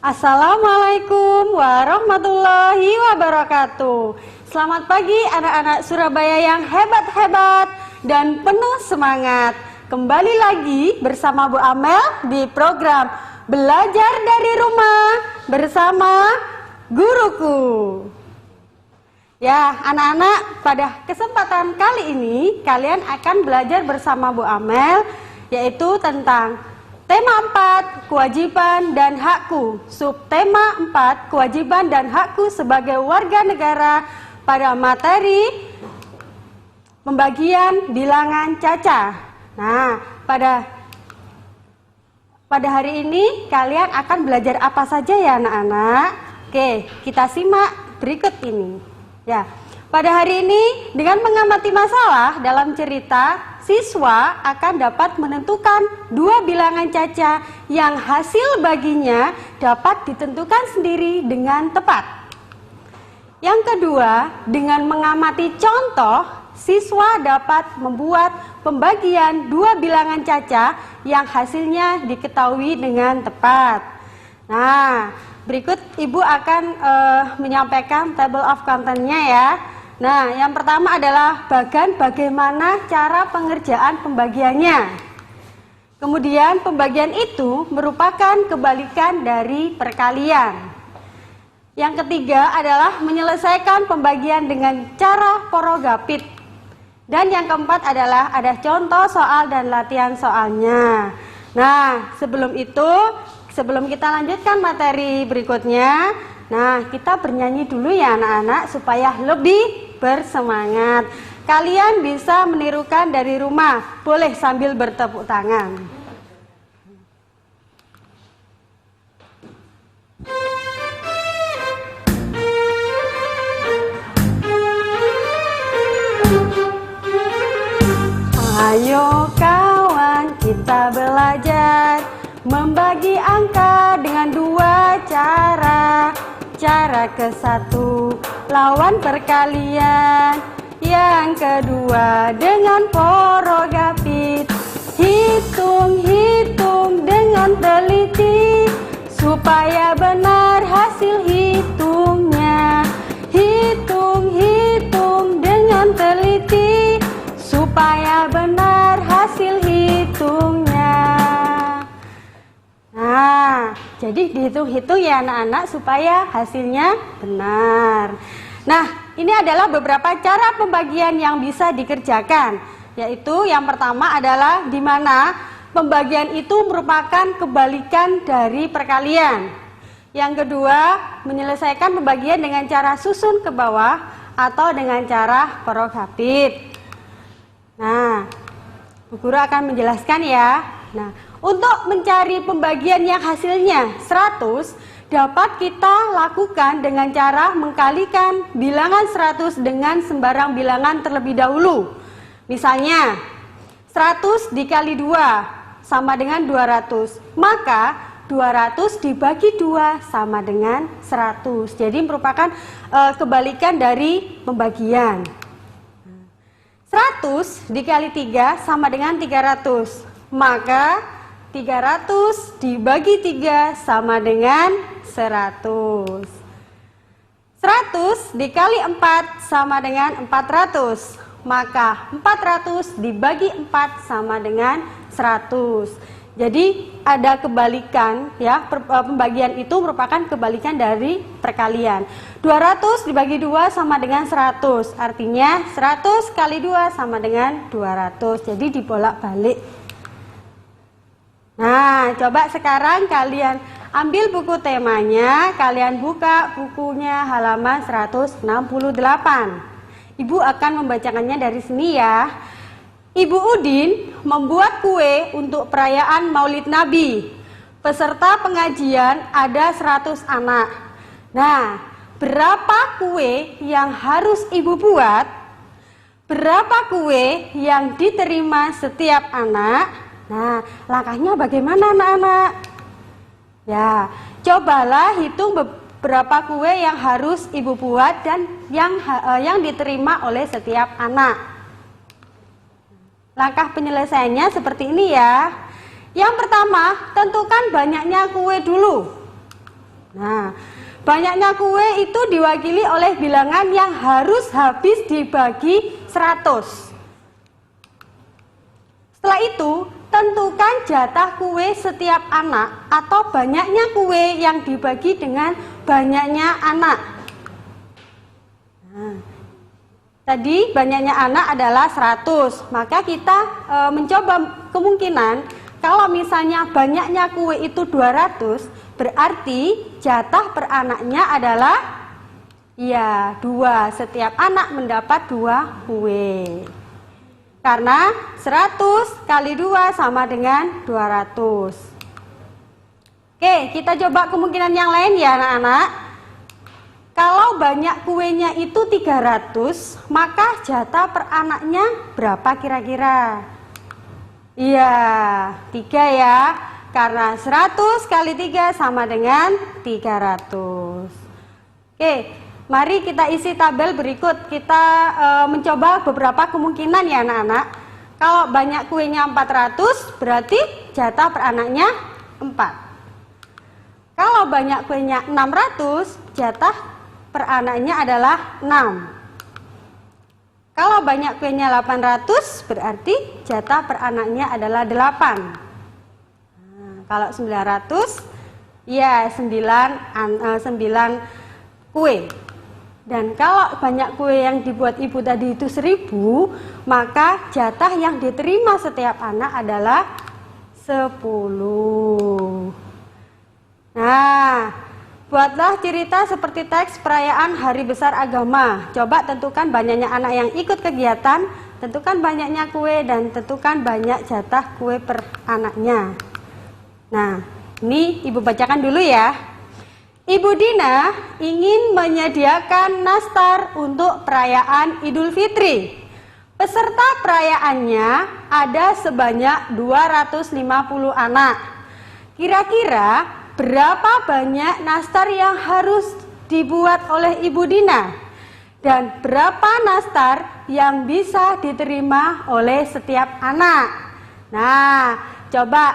Assalamualaikum warahmatullahi wabarakatuh. Selamat pagi anak-anak Surabaya yang hebat-hebat dan penuh semangat. Kembali lagi bersama Bu Amel di program Belajar dari Rumah bersama Guruku. Ya, anak-anak, pada kesempatan kali ini kalian akan belajar bersama Bu Amel, yaitu tentang tema 4, kewajiban dan hakku. Subtema 4, kewajiban dan hakku sebagai warga negara pada materi pembagian bilangan caca. Nah, pada hari ini kalian akan belajar apa saja ya anak-anak? Oke, kita simak berikut ini. Ya, pada hari ini dengan mengamati masalah dalam cerita, siswa akan dapat menentukan dua bilangan caca yang hasil baginya dapat ditentukan sendiri dengan tepat. Yang kedua, dengan mengamati contoh, siswa dapat membuat pembagian dua bilangan caca yang hasilnya diketahui dengan tepat. Nah, berikut Ibu akan menyampaikan table of content-nya ya. Nah, yang pertama adalah bagaimana cara pengerjaan pembagiannya. Kemudian pembagian itu merupakan kebalikan dari perkalian. Yang ketiga adalah menyelesaikan pembagian dengan cara porogapit. Dan yang keempat adalah ada contoh soal dan latihan soalnya. Nah, sebelum kita lanjutkan materi berikutnya, nah, kita bernyanyi dulu ya anak-anak supaya lebih bersemangat. Kalian bisa menirukan dari rumah, boleh sambil bertepuk tangan. Ayo kawan, kita belajar membagi angka dengan dua cara. Cara ke-1 lawan perkalian, yang kedua dengan porogapit. Hitung-hitung dengan teliti supaya benar hasil hitungnya. Hitung-hitung dengan teliti supaya benar hasil hitungnya. Nah, jadi dihitung-hitung ya anak-anak supaya hasilnya benar. Nah, ini adalah beberapa cara pembagian yang bisa dikerjakan. Yaitu yang pertama adalah di mana pembagian itu merupakan kebalikan dari perkalian. Yang kedua, menyelesaikan pembagian dengan cara susun ke bawah atau dengan cara porogapit. Nah, Bu Guru akan menjelaskan ya. Nah, untuk mencari pembagian yang hasilnya 100, dapat kita lakukan dengan cara mengkalikan bilangan 100 dengan sembarang bilangan terlebih dahulu. Misalnya, 100 dikali 2 sama dengan 200. Maka 200 dibagi 2 sama dengan 100. Jadi merupakan kebalikan dari pembagian. 100 dikali 3 sama dengan 300. Maka 300 dibagi 3 sama dengan 100. 100 dikali 4 sama dengan 400. Maka 400 dibagi 4 sama dengan 100. Jadi ada kebalikan ya, pembagian itu merupakan kebalikan dari perkalian. 200 dibagi 2 sama dengan 100. Artinya 100 kali 2 sama dengan 200. Jadi dibolak-balik. Nah, coba sekarang kalian ambil buku temanya, kalian buka bukunya halaman 168. Ibu akan membacakannya dari sini ya. Ibu Udin membuat kue untuk perayaan Maulid Nabi. Peserta pengajian ada 100 anak. Nah, berapa kue yang harus ibu buat? Berapa kue yang diterima setiap anak? Nah, langkahnya bagaimana anak-anak? Ya, cobalah hitung beberapa kue yang harus ibu buat dan yang diterima oleh setiap anak. Langkah penyelesaiannya seperti ini ya. Yang pertama, tentukan banyaknya kue dulu. Nah, banyaknya kue itu diwakili oleh bilangan yang harus habis dibagi 100. Setelah itu, tentukan jatah kue setiap anak atau banyaknya kue yang dibagi dengan banyaknya anak. Nah, tadi banyaknya anak adalah 100, maka kita mencoba kemungkinan kalau misalnya banyaknya kue itu 200, berarti jatah per anaknya adalah ya 2, setiap anak mendapat 2 kue. Karena 100 kali 2 sama dengan 200. Oke, kita coba kemungkinan yang lain ya anak-anak. Kalau banyak kuenya itu 300, maka jatah per anaknya berapa kira-kira? Iya, 3 ya. Karena 100 kali 3 sama dengan 300. Oke. Mari kita isi tabel berikut. Kita mencoba beberapa kemungkinan ya anak-anak. Kalau banyak kuenya 400, berarti jatah per anaknya 4. Kalau banyak kuenya 600, jatah per anaknya adalah 6. Kalau banyak kuenya 800, berarti jatah per anaknya adalah 8. Nah, kalau 900, ya 9 kue. Dan kalau banyak kue yang dibuat ibu tadi itu 1000, maka jatah yang diterima setiap anak adalah 10. Nah, buatlah cerita seperti teks perayaan Hari Besar Agama. Coba tentukan banyaknya anak yang ikut kegiatan, tentukan banyaknya kue, dan tentukan banyak jatah kue per anaknya. Nah, ini ibu bacakan dulu ya. Ibu Dina ingin menyediakan nastar untuk perayaan Idul Fitri. Peserta perayaannya ada sebanyak 250 anak. Kira-kira berapa banyak nastar yang harus dibuat oleh Ibu Dina? Dan berapa nastar yang bisa diterima oleh setiap anak? Nah, coba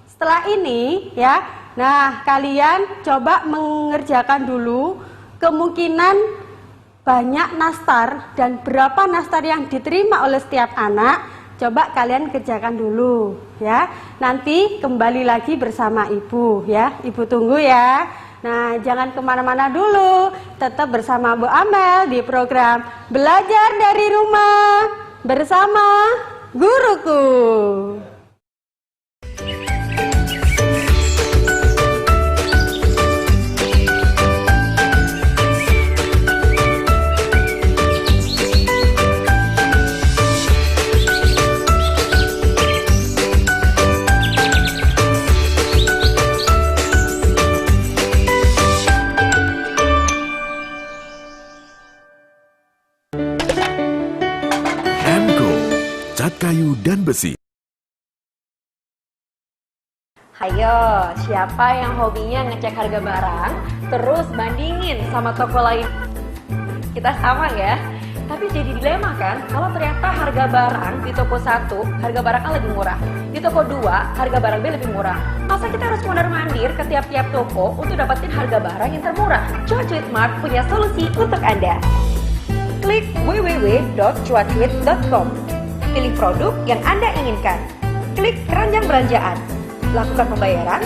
setelah ini ya. Nah, kalian coba mengerjakan dulu kemungkinan banyak nastar dan berapa nastar yang diterima oleh setiap anak. Coba kalian kerjakan dulu ya. Nanti kembali lagi bersama ibu ya. Ibu tunggu ya. Nah, jangan kemana-mana dulu. Tetap bersama Bu Amel di program Belajar dari Rumah bersama Guruku. Kayu dan besi. Hayo, siapa yang hobinya ngecek harga barang, terus bandingin sama toko lain? Kita sama ya, tapi jadi dilema kan, kalau ternyata harga barang di toko 1, harga barang A lebih murah, di toko 2, harga barang B lebih murah. Masa kita harus mondar-mandir ke tiap-tiap toko untuk dapetin harga barang yang termurah? Cuacitmart punya solusi untuk Anda. Klik www.cuacit.com. Pilih produk yang Anda inginkan. Klik keranjang belanjaan. Lakukan pembayaran.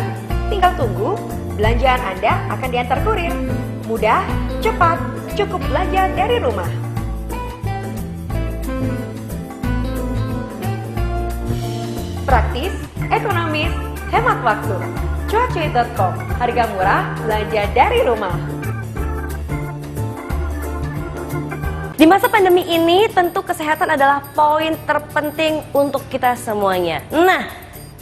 Tinggal tunggu. Belanjaan Anda akan diantar kurir. Mudah, cepat, cukup belanja dari rumah. Praktis, ekonomis, hemat waktu. Cuacit.com. Harga murah, belanja dari rumah. Di masa pandemi ini tentu kesehatan adalah poin terpenting untuk kita semuanya. Nah,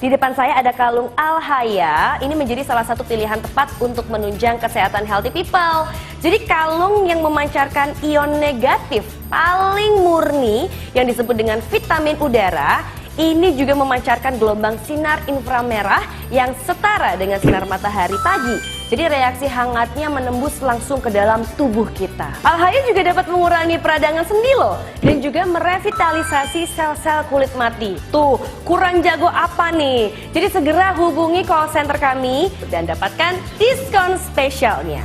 di depan saya ada kalung Alhaya. Ini menjadi salah satu pilihan tepat untuk menunjang kesehatan healthy people. Jadi kalung yang memancarkan ion negatif paling murni yang disebut dengan vitamin udara. ini juga memancarkan gelombang sinar inframerah yang setara dengan sinar matahari pagi. Jadi reaksi hangatnya menembus langsung ke dalam tubuh kita. Alhayu juga dapat mengurangi peradangan sendi loh, dan juga merevitalisasi sel-sel kulit mati. Tuh, kurang jago apa nih? Jadi segera hubungi call center kami dan dapatkan diskon spesialnya.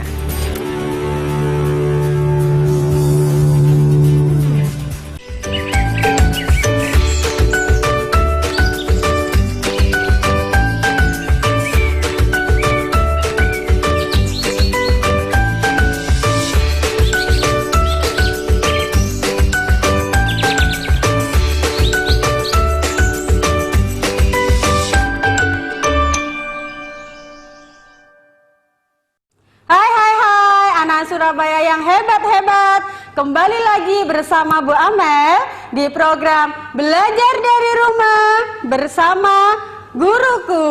Surabaya yang hebat-hebat, kembali lagi bersama Bu Amel di program Belajar dari Rumah bersama Guruku.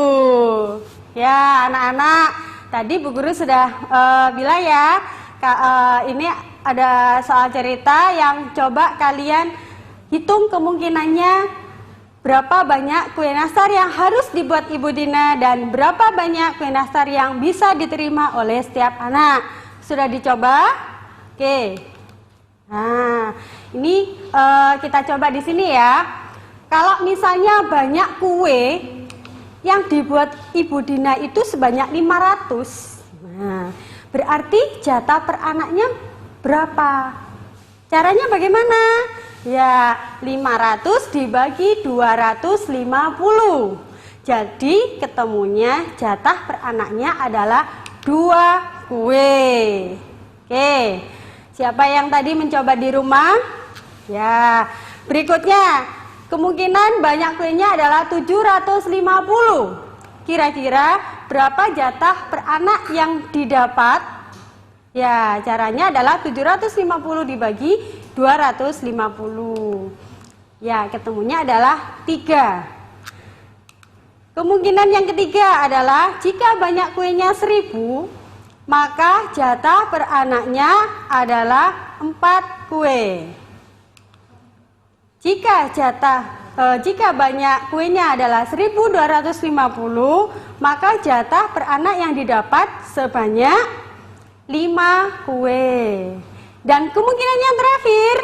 Ya anak-anak, tadi Bu Guru sudah bilang ya, ini ada soal cerita yang coba kalian hitung kemungkinannya berapa banyak kue nastar yang harus dibuat Ibu Dina dan berapa banyak kue nastar yang bisa diterima oleh setiap anak. Sudah dicoba? Oke. Nah, ini kita coba di sini ya. Kalau misalnya banyak kue yang dibuat Ibu Dina itu sebanyak 500. Nah, berarti jatah per anaknya berapa? Caranya bagaimana? Ya, 500 dibagi 250. Jadi ketemunya jatah per anaknya adalah 2 kue. Oke, siapa yang tadi mencoba di rumah? Ya, berikutnya kemungkinan banyak kuenya adalah 750. Kira-kira berapa jatah per anak yang didapat? Ya, caranya adalah 750 dibagi 250. Ya, ketemunya adalah 3. Kemungkinan yang ketiga adalah jika banyak kuenya 1000, maka jatah per anaknya adalah 4 kue. Jika banyak kuenya adalah 1250, maka jatah per anak yang didapat sebanyak 5 kue. Dan kemungkinan yang terakhir,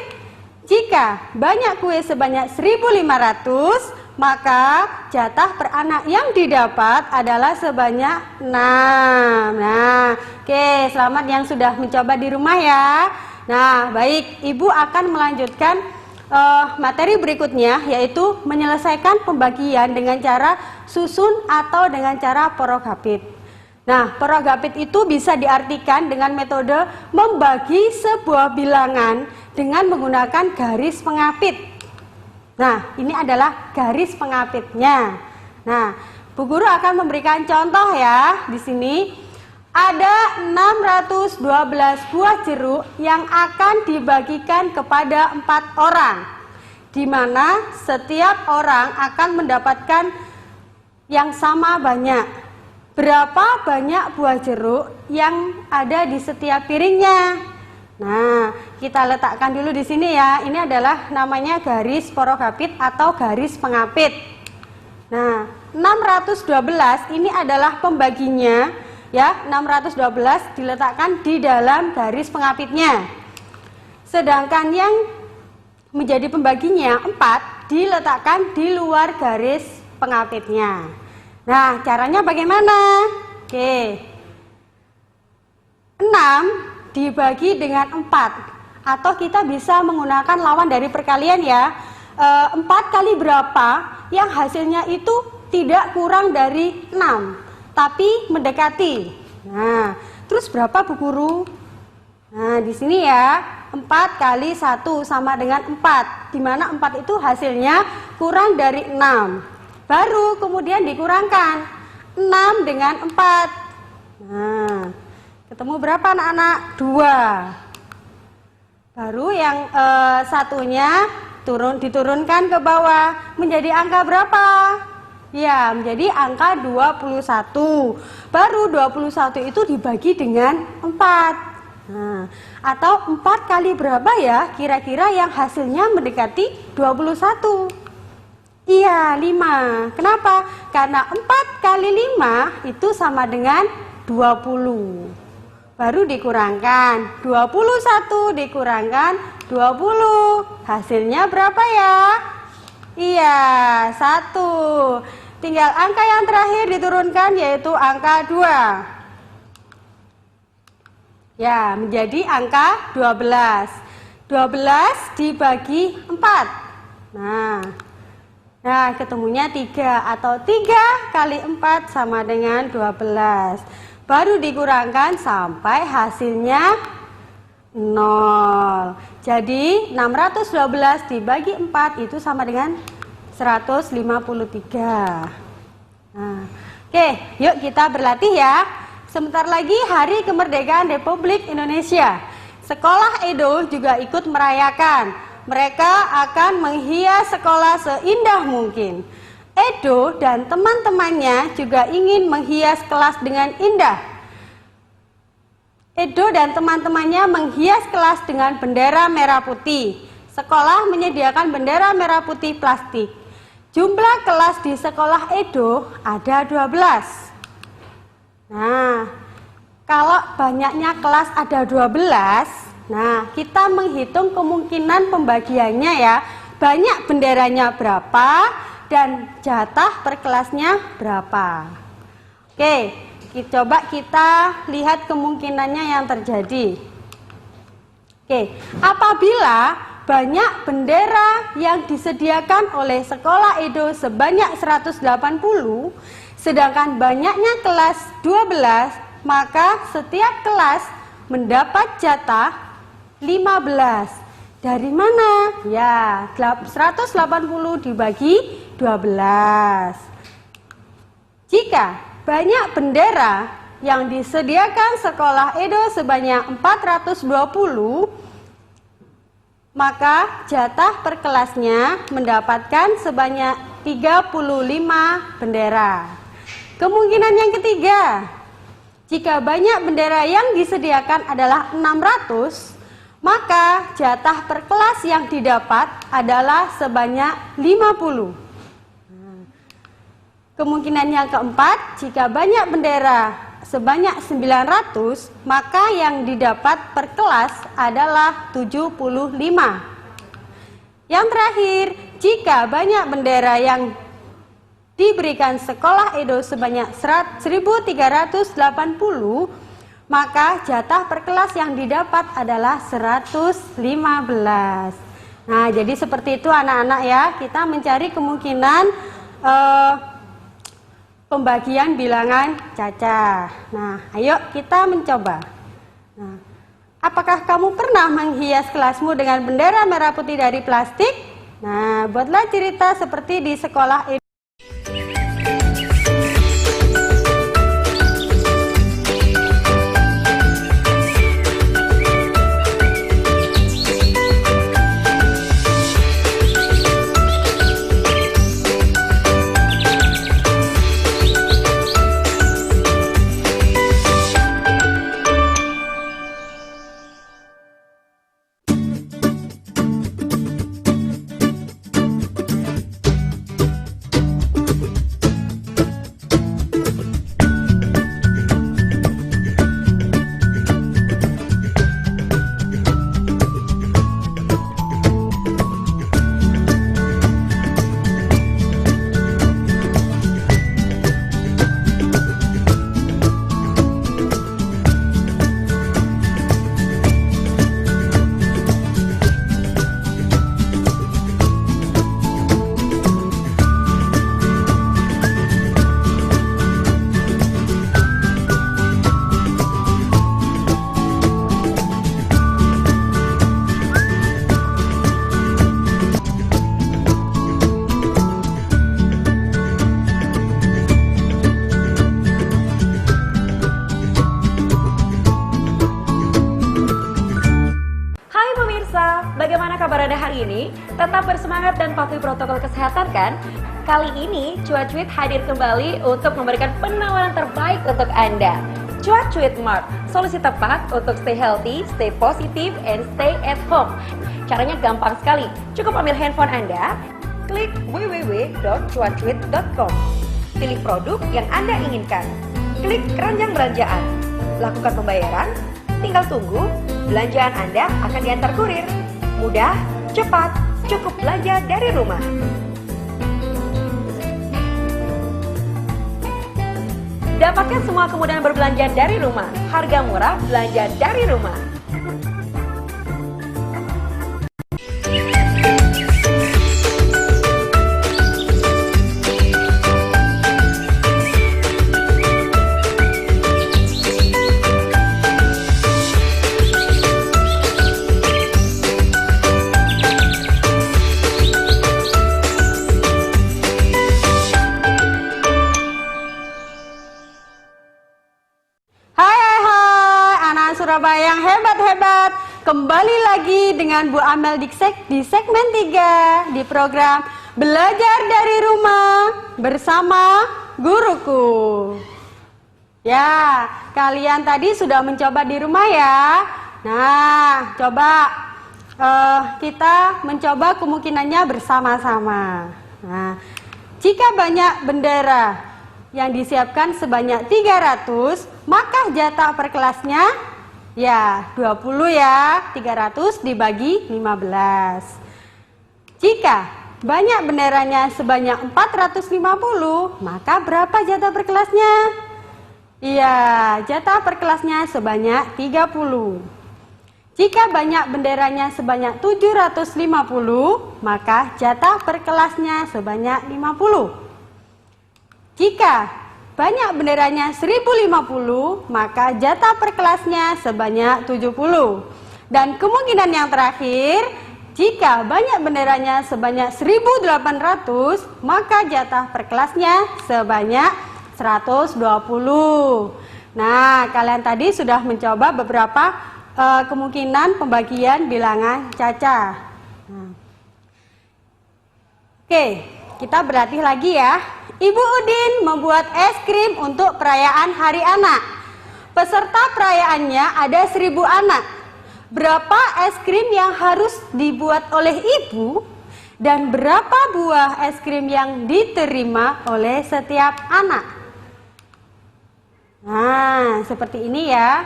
jika banyak kue sebanyak 1500, maka jatah per anak yang didapat adalah sebanyak 6. Nah, oke, selamat yang sudah mencoba di rumah ya. Nah, baik, Ibu akan melanjutkan materi berikutnya, yaitu menyelesaikan pembagian dengan cara susun atau dengan cara porogapit. Nah, porogapit itu bisa diartikan dengan metode membagi sebuah bilangan dengan menggunakan garis pengapit. Nah, ini adalah garis pengapitnya. Nah, Bu Guru akan memberikan contoh ya. Di sini ada 612 buah jeruk yang akan dibagikan kepada 4 orang, di mana setiap orang akan mendapatkan yang sama banyak. Berapa banyak buah jeruk yang ada di setiap piringnya? Nah, kita letakkan dulu di sini ya. Ini adalah namanya garis porogapit atau garis pengapit. Nah, 612 ini adalah pembaginya ya. 612 diletakkan di dalam garis pengapitnya. Sedangkan yang menjadi pembaginya 4 diletakkan di luar garis pengapitnya. Nah, caranya bagaimana? Oke. 6 dibagi dengan 4, atau kita bisa menggunakan lawan dari perkalian ya. 4 kali berapa yang hasilnya itu tidak kurang dari 6 tapi mendekati. Nah, terus berapa Bu Guru? Nah, di sini ya, 4 kali 1 sama dengan 4, di mana 4 itu hasilnya kurang dari 6. Baru kemudian dikurangkan 6 dengan 4. Nah, ketemu berapa anak-anak? 2. Baru yang satunya diturunkan ke bawah menjadi angka berapa? Ya, menjadi angka 21. Baru 21 itu dibagi dengan 4. Nah, atau 4 kali berapa ya kira-kira yang hasilnya mendekati 21? Iya, 5. Kenapa? Karena 4 kali 5 itu sama dengan 20. Baru dikurangkan, 21 dikurangkan 20. Hasilnya berapa ya? Iya, 1. Tinggal angka yang terakhir diturunkan, yaitu angka 2. Ya, menjadi angka 12. 12 dibagi 4. Nah, ketemunya 3, atau 3 kali 4 sama dengan 12. Baru dikurangkan sampai hasilnya 0. Jadi 612 dibagi 4 itu sama dengan 153. Oke, yuk kita berlatih ya. Sebentar lagi Hari Kemerdekaan Republik Indonesia. Sekolah Edo juga ikut merayakan. Mereka akan menghias sekolah seindah mungkin. Edo dan teman-temannya juga ingin menghias kelas dengan indah. Edo dan teman-temannya menghias kelas dengan bendera merah putih. Sekolah menyediakan bendera merah putih plastik. Jumlah kelas di sekolah Edo ada 12. Nah, kalau banyaknya kelas ada 12, nah kita menghitung kemungkinan pembagiannya ya. Banyak benderanya berapa dan jatah per kelasnya berapa. Oke, coba kita lihat kemungkinannya yang terjadi. Oke, apabila banyak bendera yang disediakan oleh sekolah Edo sebanyak 180, sedangkan banyaknya kelas 12, maka setiap kelas mendapat jatah 15. Dari mana? Ya, 180 dibagi 12. Jika banyak bendera yang disediakan sekolah Edo sebanyak 420, maka jatah per kelasnya mendapatkan sebanyak 35 bendera. Kemungkinan yang ketiga, jika banyak bendera yang disediakan adalah 600, maka jatah per kelas yang didapat adalah sebanyak 50. Kemungkinan yang keempat, jika banyak bendera sebanyak 900, maka yang didapat per kelas adalah 75. Yang terakhir, jika banyak bendera yang diberikan sekolah Edo sebanyak 1380, maka jatah per kelas yang didapat adalah 115. Nah, jadi seperti itu anak-anak ya, kita mencari kemungkinan pembagian bilangan cacah. Nah, ayo kita mencoba. Nah, apakah kamu pernah menghias kelasmu dengan bendera merah putih dari plastik? Nah, buatlah cerita seperti di sekolah Edo. Bagaimana kabar Anda hari ini? Tetap bersemangat dan patuhi protokol kesehatan kan? Kali ini Cuacuit hadir kembali untuk memberikan penawaran terbaik untuk Anda. Cuacuit Mart, solusi tepat untuk stay healthy, stay positive, and stay at home. Caranya gampang sekali, cukup ambil handphone Anda, klik www.cuancuit.com. Pilih produk yang Anda inginkan. Klik keranjang belanjaan. Lakukan pembayaran, tinggal tunggu, belanjaan Anda akan diantar kurir. Mudah, cepat, cukup belanja dari rumah. Dapatkan semua kemudahan berbelanja dari rumah. Harga murah, belanja dari rumah. Surabaya yang hebat-hebat. Kembali lagi dengan Bu Amel di segmen 3 di program Belajar dari Rumah bersama Guruku. Ya, kalian tadi sudah mencoba di rumah ya. Nah, coba kita mencoba kemungkinannya bersama-sama. Nah, jika banyak bendera yang disiapkan sebanyak 300, maka jatah per kelasnya ya 20 ya, 300 dibagi 15. Jika banyak benderanya sebanyak 450, maka berapa jatah per kelasnya? Iya, jatah per kelasnya sebanyak 30. Jika banyak benderanya sebanyak 750, maka jatah per kelasnya sebanyak 50. Jika banyak benderanya 1050, maka jatah per kelasnya sebanyak 70. Dan kemungkinan yang terakhir, jika banyak benderanya sebanyak 1800, maka jatah per kelasnya sebanyak 120. Nah, kalian tadi sudah mencoba beberapa kemungkinan pembagian bilangan caca. Oke, kita berlatih lagi ya. Ibu Udin membuat es krim untuk perayaan Hari Anak. Peserta perayaannya ada 1000 anak. Berapa es krim yang harus dibuat oleh ibu? Dan berapa buah es krim yang diterima oleh setiap anak? Nah, seperti ini ya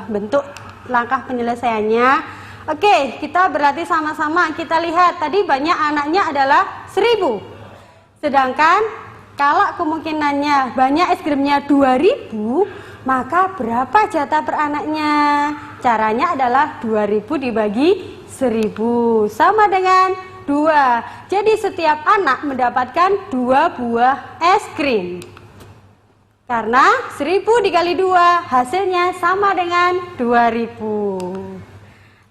bentuk langkah penyelesaiannya. Oke, kita berlatih sama-sama. Kita lihat tadi banyak anaknya adalah 1000. Sedangkan kalau kemungkinannya banyak es krimnya 2000, maka berapa jatah per anaknya? Caranya adalah 2000 dibagi 1000 sama dengan 2. Jadi setiap anak mendapatkan 2 buah es krim. Karena 1000 dikali 2 hasilnya sama dengan 2000.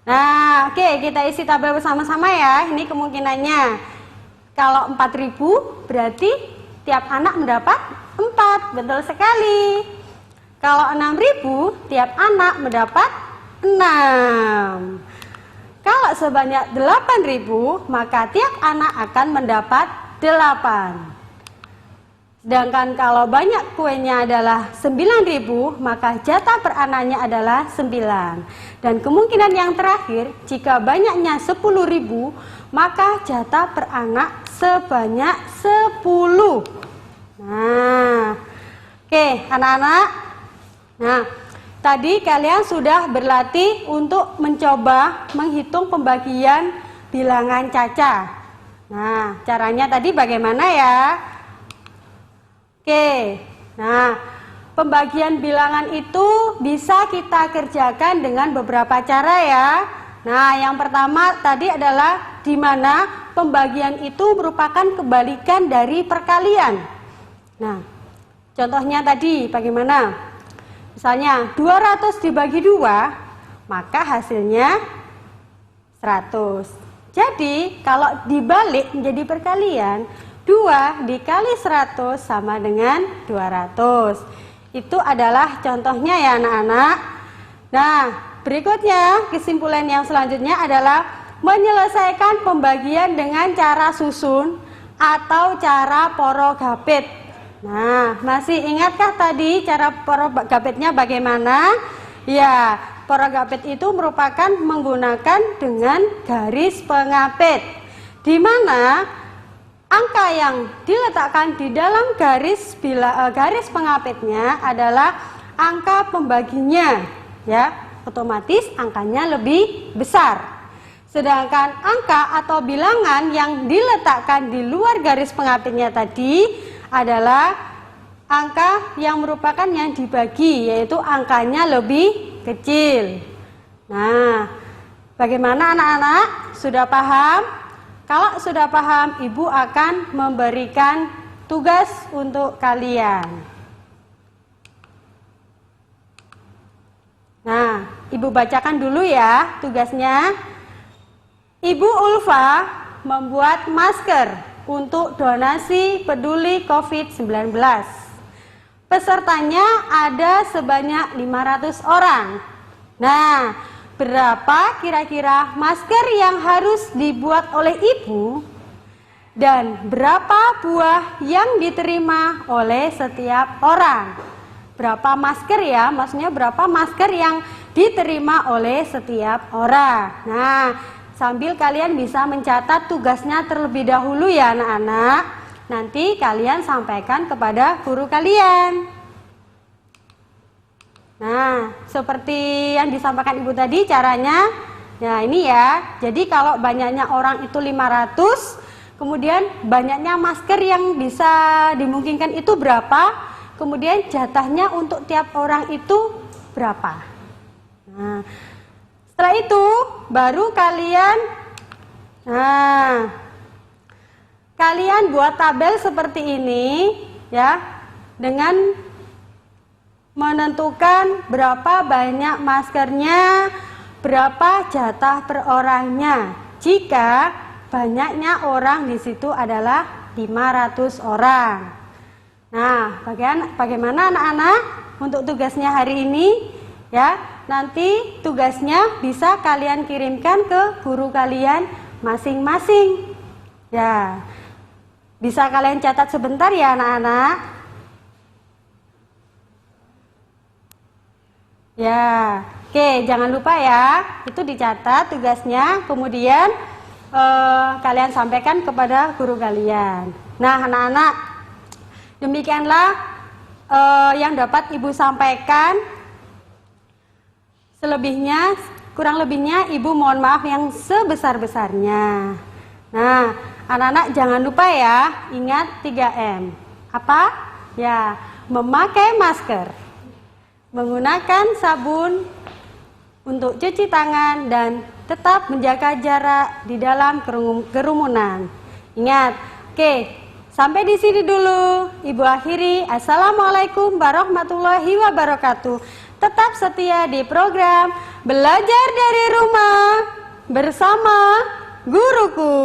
Nah, oke, kita isi tabel bersama-sama ya. Ini kemungkinannya. Kalau 4000 berarti tiap anak mendapat 4, betul sekali. Kalau 6000 tiap anak mendapat 6. Kalau sebanyak 8000 maka tiap anak akan mendapat 8. Sedangkan kalau banyak kuenya adalah 9000 maka jatah per anaknya adalah 9. Dan kemungkinan yang terakhir, jika banyaknya 10.000 maka jatah per anak sebanyak 10. Nah, oke anak-anak. Nah, tadi kalian sudah berlatih untuk mencoba menghitung pembagian bilangan caca. Nah, caranya tadi bagaimana ya? Oke, nah pembagian bilangan itu bisa kita kerjakan dengan beberapa cara ya. Nah, yang pertama tadi adalah di mana pembagian itu merupakan kebalikan dari perkalian. Nah, contohnya tadi bagaimana? Misalnya 200 dibagi 2, maka hasilnya 100. Jadi, kalau dibalik menjadi perkalian, 2 dikali 100 sama dengan 200. Itu adalah contohnya ya anak-anak. Nah, berikutnya kesimpulan yang selanjutnya adalah menyelesaikan pembagian dengan cara susun atau cara porogapit. Nah, masih ingatkah tadi cara porogapitnya bagaimana? Ya, porogapit itu merupakan menggunakan dengan garis pengapit, di mana angka yang diletakkan di dalam garis pengapitnya adalah angka pembaginya, ya, otomatis angkanya lebih besar. Sedangkan angka atau bilangan yang diletakkan di luar garis pengapitnya tadi adalah angka yang merupakan yang dibagi, yaitu angkanya lebih kecil. Nah, bagaimana anak-anak? Sudah paham? Kalau sudah paham, Ibu akan memberikan tugas untuk kalian. Nah, Ibu bacakan dulu ya tugasnya. Ibu Ulfa membuat masker untuk donasi peduli COVID-19. Pesertanya ada sebanyak 500 orang. Nah, berapa kira-kira masker yang harus dibuat oleh Ibu? Dan berapa buah yang diterima oleh setiap orang? Berapa masker ya? Maksudnya berapa masker yang diterima oleh setiap orang? Nah, sambil kalian bisa mencatat tugasnya terlebih dahulu ya anak-anak. Nanti kalian sampaikan kepada guru kalian. Nah, seperti yang disampaikan Ibu tadi caranya, ya ini ya. Jadi kalau banyaknya orang itu 500, kemudian banyaknya masker yang bisa dimungkinkan itu berapa, kemudian jatahnya untuk tiap orang itu berapa. Nah, setelah itu baru kalian buat tabel seperti ini ya, dengan menentukan berapa banyak maskernya, berapa jatah per orangnya. Jika banyaknya orang di situ adalah 500 orang. Nah, bagaimana anak-anak untuk tugasnya hari ini? Ya, nanti tugasnya bisa kalian kirimkan ke guru kalian masing-masing. Ya, bisa kalian catat sebentar ya anak-anak. Ya, oke, jangan lupa ya, itu dicatat tugasnya, kemudian kalian sampaikan kepada guru kalian. Nah, anak-anak, demikianlah yang dapat Ibu sampaikan. Selebihnya, kurang lebihnya Ibu mohon maaf yang sebesar-besarnya. Nah, anak-anak jangan lupa ya, ingat 3M. Apa? Ya, memakai masker, menggunakan sabun untuk cuci tangan, dan tetap menjaga jarak di dalam kerumunan. Ingat, oke, sampai di sini dulu. Ibu akhiri. Assalamualaikum warahmatullahi wabarakatuh. Tetap setia di program Belajar dari Rumah bersama Guruku.